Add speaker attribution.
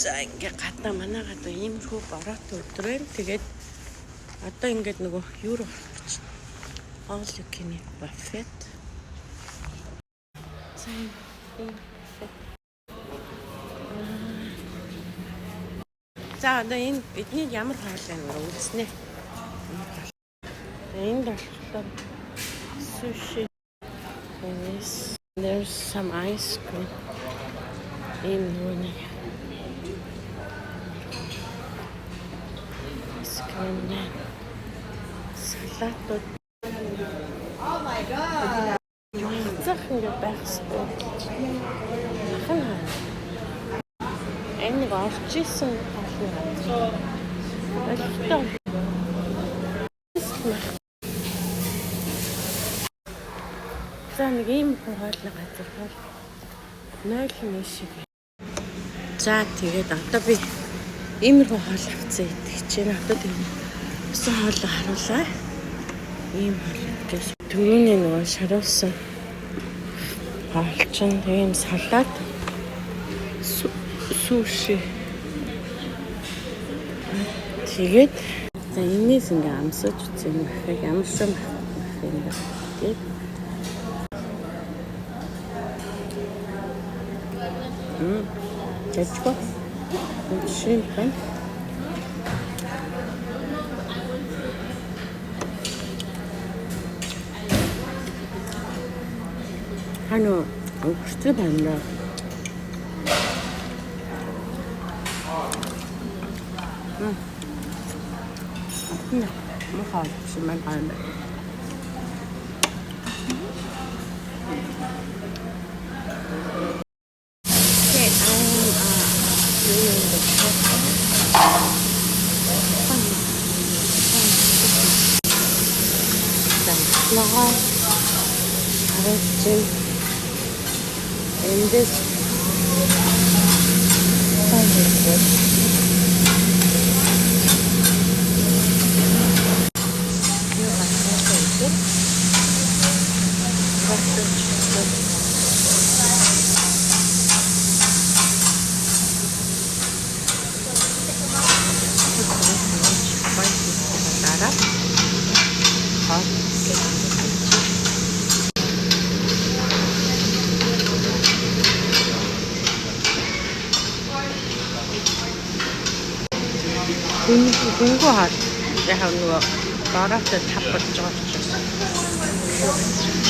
Speaker 1: За ингээ гадаа манай гадаа иймэрхүү бороод өдөр байна. Тэгээд одоо ингээд нөгөө юу руу орчих. All you can eat buffet. За одоо энэ бидний ямар хоол байна вэ үзнэ. Энд болохоор sushi. There's some ice cream. In one. Salad. Oh my god. Захын байхстай. Энэ орчихсон хаална. Ашигтай. За нэг юм хоолны газар бол 0 шиг. За тэгээд одоо би иймэрхүү хоол авцсан идэх чинь одоо тэгээд өсөн хоол харуулаа. Ийм хоол гэж түрүүний нөгөө шаруулсан хоол чинь тийм салат суши. Тэгээд за энэс ингээ амсаж үзсэн юм хэрэг ямар шум юм бэ гэдэг. Тэчко. Шинхэн. Хано өгчтэй байна. Мохоо шимэн байна. In this Гүнгүү хаад яг нөгөө бороотой тав болж байгаа учраас